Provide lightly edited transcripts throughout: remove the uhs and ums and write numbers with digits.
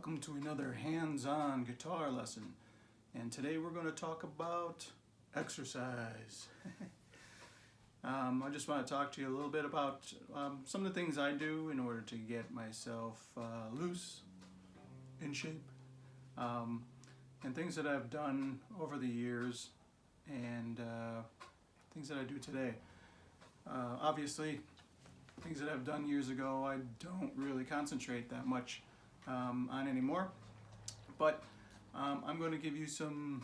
Welcome to another hands-on guitar lesson, and today we're going to talk about exercise. I just want to talk to you a little bit about some of the things I do in order to get myself loose, in shape, and things that I've done over the years and things that I do today. Obviously, things that I've done years ago I don't really concentrate that much on anymore, but I'm going to give you some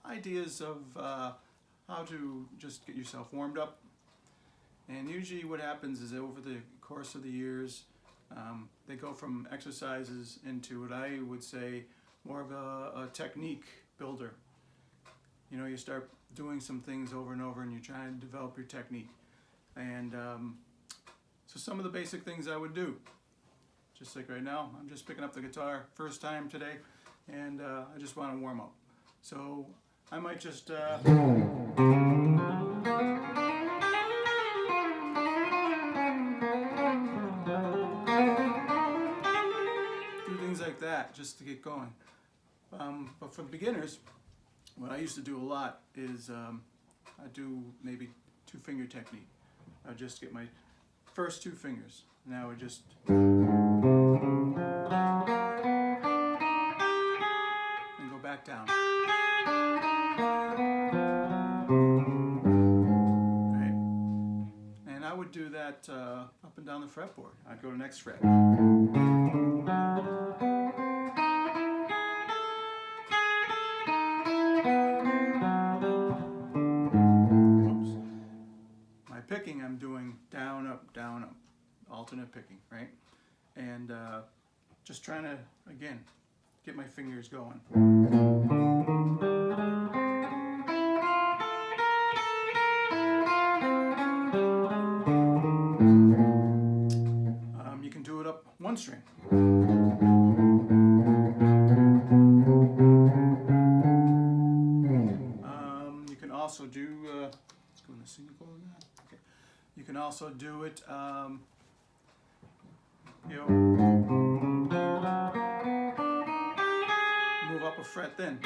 ideas of how to just get yourself warmed up. And usually what happens is that over the course of the years they go from exercises into what I would say more of a technique builder. You know, you start doing some things over and over and you're trying to develop your technique. And so some of the basic things I would do, just like right now, I'm just picking up the guitar first time today, and I just want to warm up. So I might just do things like that just to get going. But for beginners, what I used to do a lot is I do maybe two-finger technique. I just get my first two fingers. Now I just and go back down. Right? And I would do that up and down the fretboard. I'd go to next fret. Oops. My picking, I'm doing down, up, alternate picking, right? And just trying to, again, get my fingers going. You can do it up one string. You can also do, let's go in the single chord now. Okay. You can also do it, you know, move up a fret, then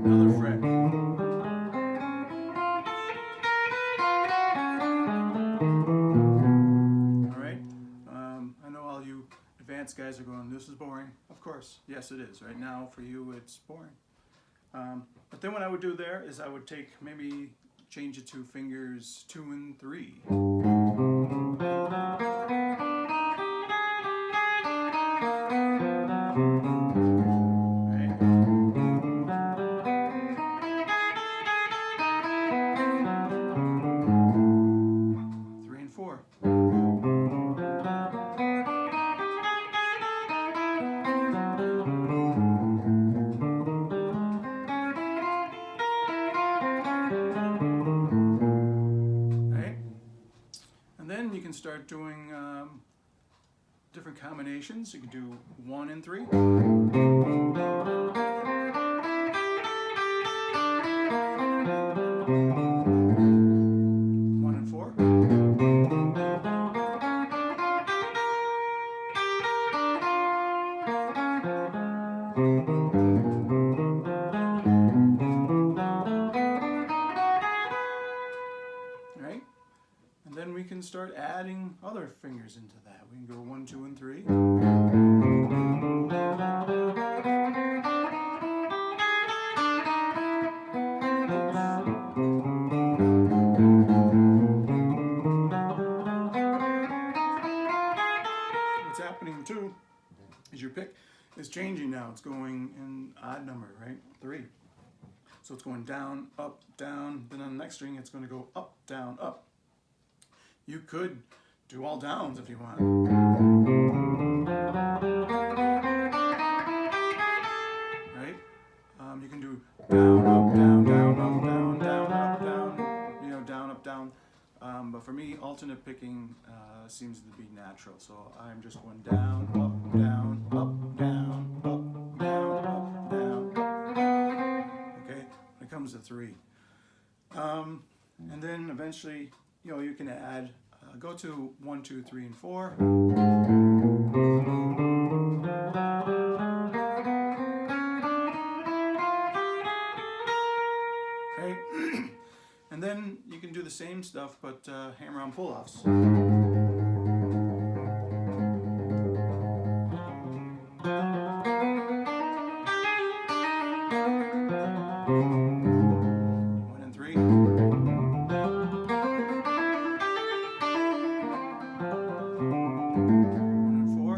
another fret. All right. I know all you advanced guys are going, this is boring. Of course, yes it is. Right now for you it's boring. But then what I would do there is I would take, maybe change it to fingers 2 and 3. Right? 3 and 4. And then you can start doing different combinations. You can do 1 and 3. 1 and 4. Right? And then we can start adding other fingers into that. We can go 1, 2, and 3. What's happening too is your pick is changing now. It's going in odd number, right? 3. So it's going down, up, down. Then on the next string, it's going to go up, down, up. You could do all downs if you want. Right? You can do down, up, down, down, up, down, down, up, down. You know, down, up, down. But for me, alternate picking seems to be natural. So I'm just going down, up, down, up, down, up, down, up, down. Okay? When it comes to 3. And then eventually, you know, you can add, go to 1, 2, 3, and 4. Okay, and then you can do the same stuff, but hammer on pull-offs. One and three. One and four.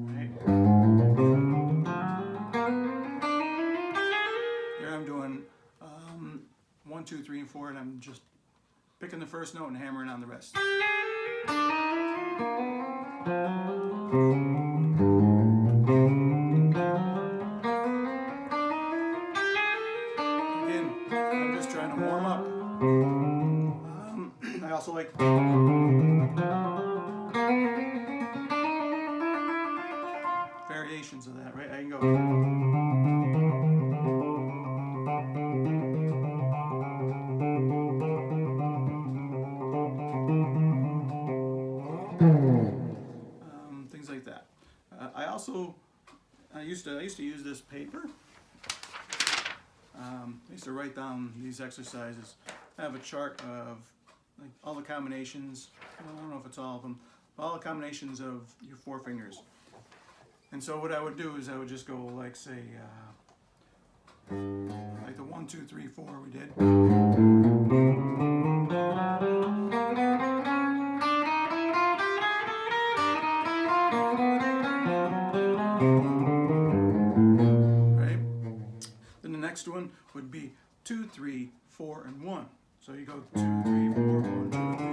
Right. Here I'm doing 1, 2, 3, and 4, and I'm just picking the first note and hammering on the rest. Again, I'm just trying to warm up. I also like variations of that, right? I can go. Things like that. I used to use this paper. I used to write down these exercises. I have a chart of like all the combinations. I don't know if it's all of them. All the combinations of your four fingers. And so what I would do is I would just go like say like the 1, 2, 3, 4 we did. Next one would be 2, 3, 4, and 1. So you go 2, 3, 4, 1, 2, 3.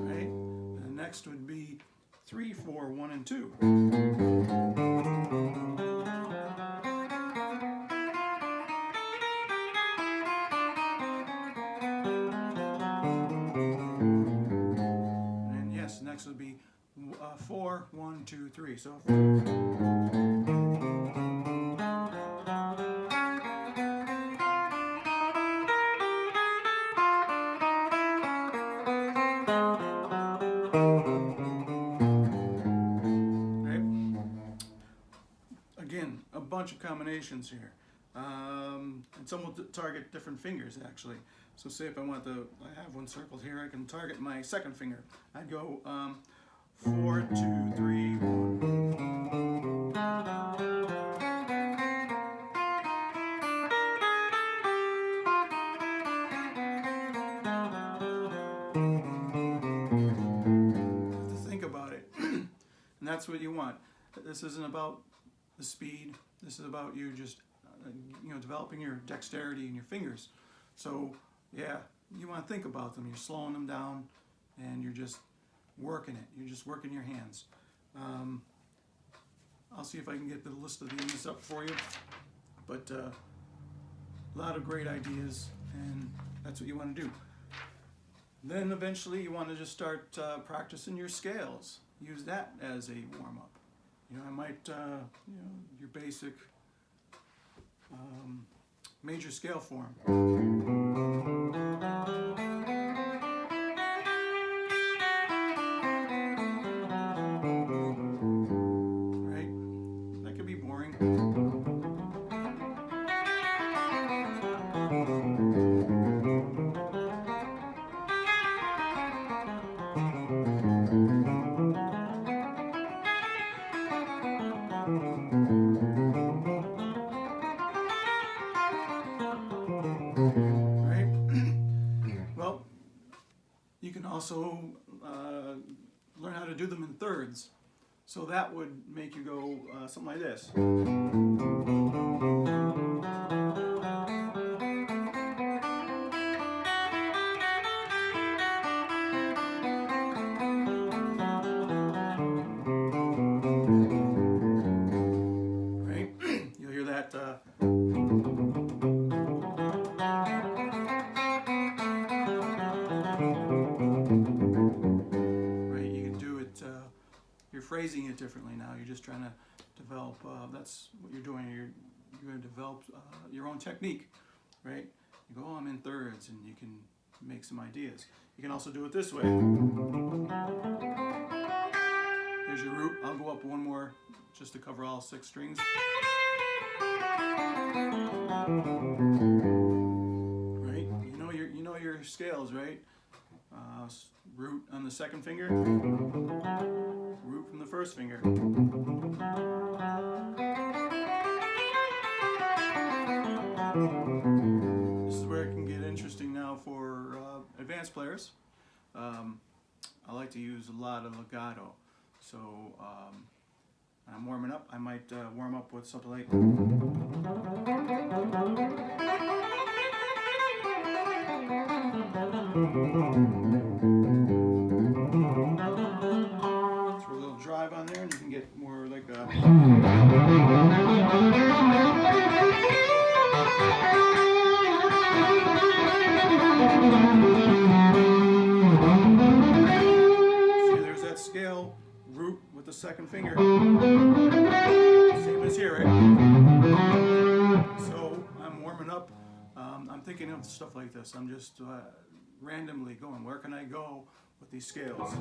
Right? The next would be 3, 4, 1, and 2. Next would be 4, 1, 2, 3. So right? Again, a bunch of combinations here. And some will target different fingers actually. So say if I want to, I have one circled here, I can target my second finger. I'd go 4, 2, 3, 1. To think about it. And that's what you want. This isn't about the speed. This is about you just developing your dexterity in your fingers. So yeah, you want to think about them. You're slowing them down, and you're just working it. You're just working your hands. I'll see if I can get the list of these up for you. But a lot of great ideas, and that's what you want to do. Then eventually you want to just start practicing your scales. Use that as a warm-up. I might, your basic major scale form. Right? That could be boring. Right? Well, you can also learn how to do them in thirds. So that would make you go something like this. Right? You'll hear that. Right? You can do it. Your phrasing it differently now. You're just trying to develop. That's what you're doing. You're going to develop your own technique, right? You go, oh, I'm in thirds, and you can make some ideas. You can also do it this way. Here's your root. I'll go up one more just to cover all 6 strings. Right? You know your scales, right? Root on the 2nd finger. Root from the 1st finger. This is where it can get interesting now for advanced players. I like to use a lot of legato. So I'm warming up. I might warm up with something like. Throw a little drive on there, and you can get more like a. See, there's that scale root with the 2nd finger. Same as here, right? So I'm warming up. I'm thinking of stuff like this. I'm just randomly going, where can I go with these scales? There's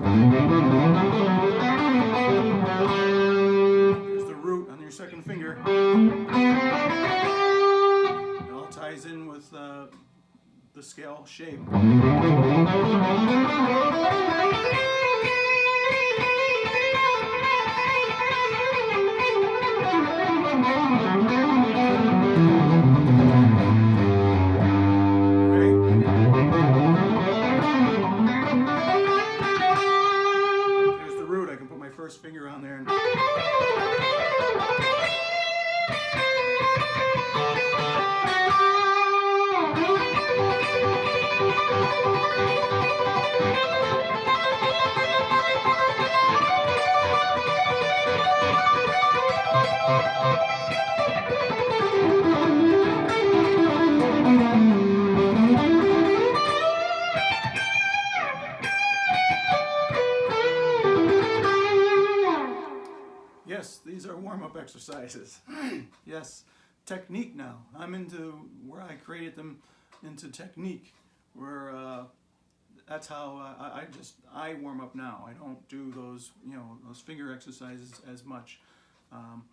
the root on your 2nd finger. It all ties in with the scale shape. First finger on there. Yes, these are warm-up exercises. Yes, technique now. I'm into where I created them into technique, where that's how I warm up now. I don't do those those finger exercises as much. I'll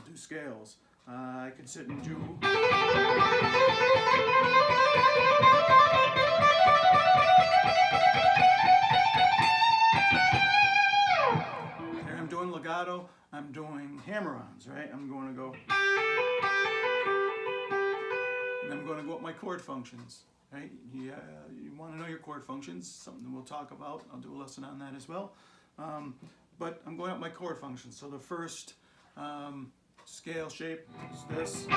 do scales. I can sit and do. Here I'm doing legato. I'm doing hammer-ons, right? I'm going to go, and I'm going to go up my chord functions, right? You want to know your chord functions, something we'll talk about. I'll do a lesson on that as well. But I'm going up my chord functions. So the first scale shape is this. And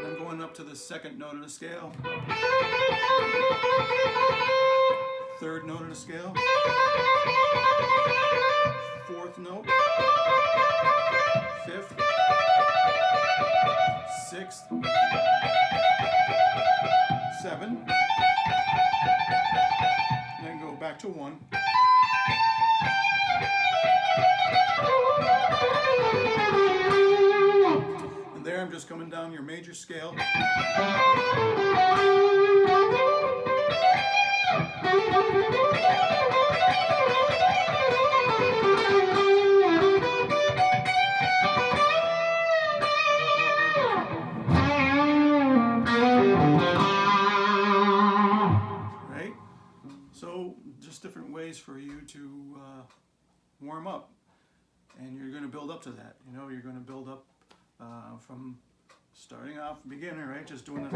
I'm going up to the 2nd note of the scale. 3rd note of the scale. 4th note, 5th, 6th, 7, and then go back to 1. And there I'm just coming down your major scale. Different ways for you to warm up, and you're going to build up to that. You're going to build up from starting off beginner, right? Just doing the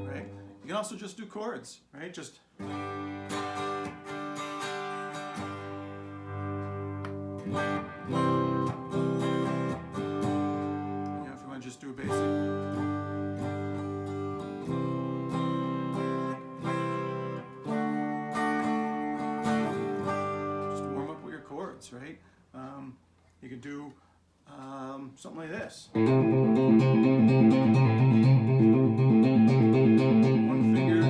right. You can also just do chords, right? Just if you want to just do a basic. Right? You could do something like this. One finger,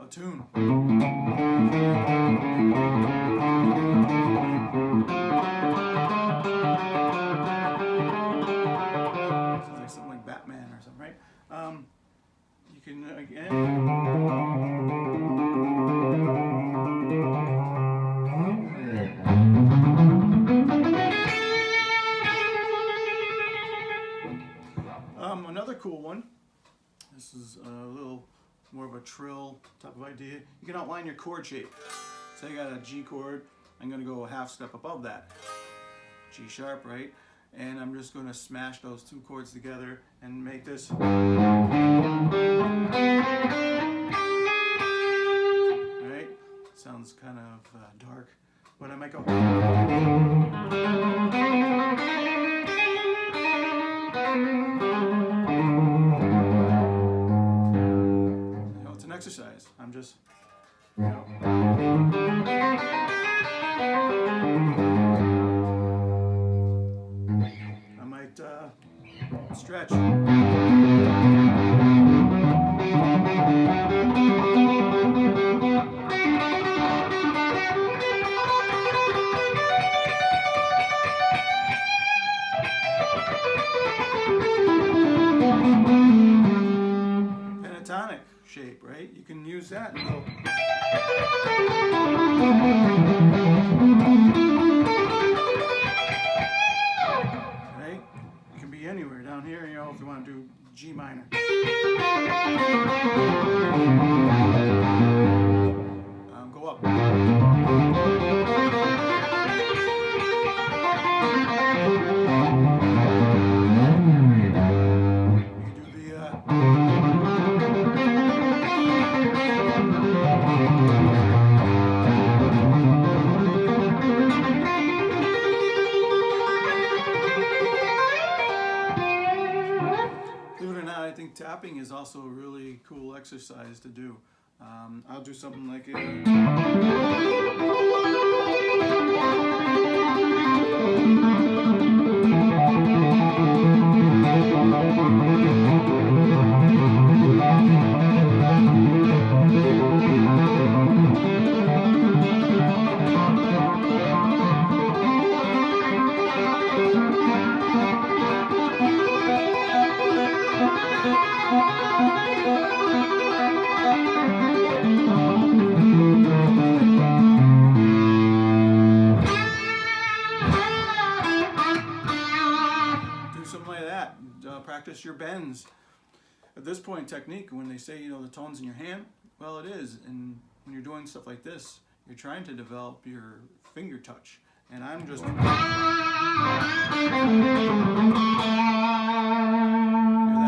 a tune. Sounds like something like Batman or something, right? You can again. Another cool one. This is a little more of a trill type of idea. You can outline your chord shape. Say I got a G chord. I'm going to go a half step above that. G sharp, right? And I'm just going to smash those two chords together and make this. Right? Sounds kind of dark, but I might go. It's an exercise. I'm just, I might stretch. Pentatonic shape, right? You can use that and go. Right? It can be anywhere down here, if you want to do G minor. Go up. I think tapping is also a really cool exercise to do. I'll do something like practice your bends. At this point, technique, when they say, the tone's in your hand, well, it is. And when you're doing stuff like this, you're trying to develop your finger touch. And I'm just... Hear that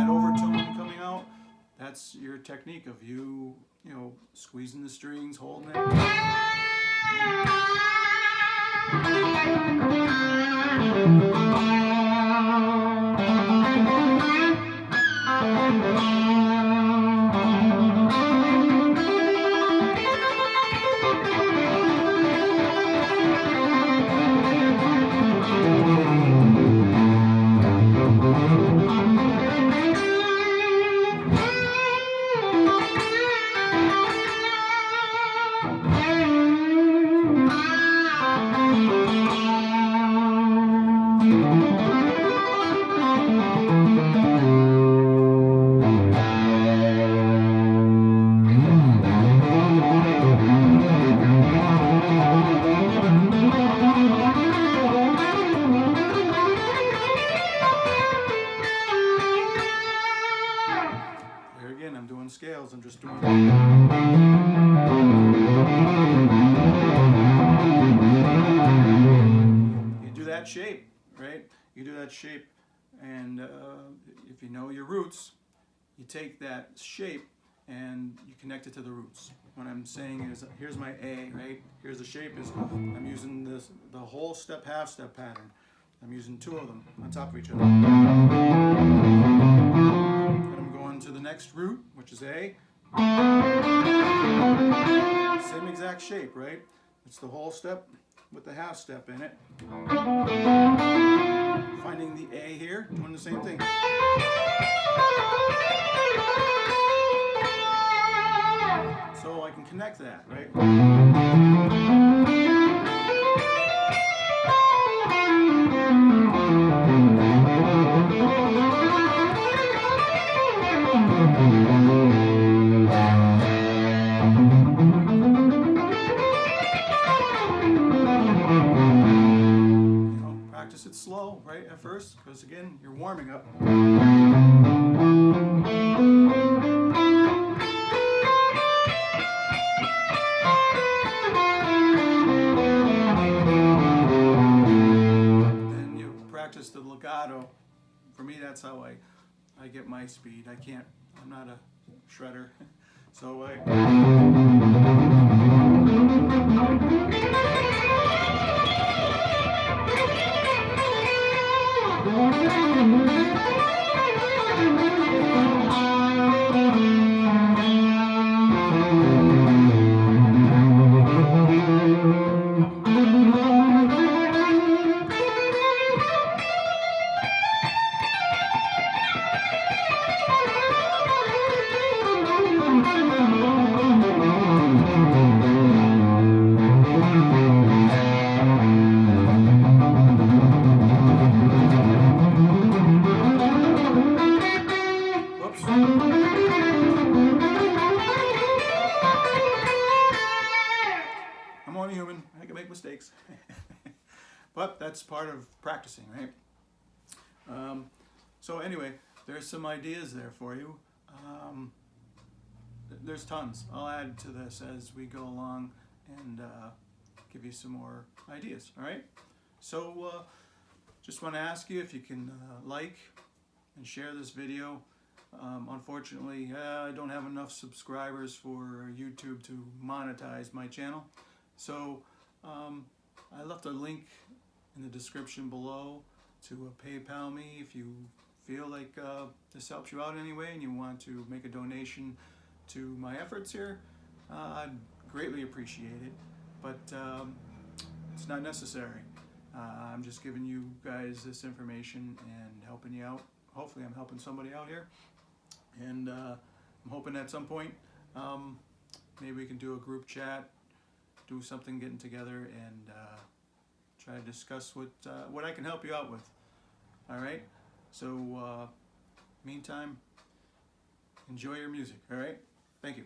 overtone coming out? That's your technique of you squeezing the strings, holding it. Scales, I'm just doing you do that shape, right? You do that shape, and if you know your roots, you take that shape and you connect it to the roots. What I'm saying is, here's my A, right? Here's the shape is, I'm using the whole step, half step pattern. I'm using two of them on top of each other. To the next root, which is A. Same exact shape, right? It's the whole step with the half step in it. Finding the A here, doing the same thing. So I like that, right? Practice it slow, right, at first, because again, you're warming up. Then you practice the legato. For me, that's how I get my speed. I'm not a shredder. So I'm only human. I can make mistakes. But that's part of practicing, right? So anyway, there's some ideas there for you. There's tons. I'll add to this as we go along and give you some more ideas, all right? So just want to ask you if you can like and share this video. Unfortunately, I don't have enough subscribers for YouTube to monetize my channel. So I left a link in the description below to PayPal me if you feel like this helps you out in any way and you want to make a donation to my efforts here. I'd greatly appreciate it, but it's not necessary. I'm just giving you guys this information and helping you out. Hopefully I'm helping somebody out here, and I'm hoping at some point maybe we can do a group chat, do something getting together, and try to discuss what I can help you out with. All right, so meantime, enjoy your music. All right, thank you.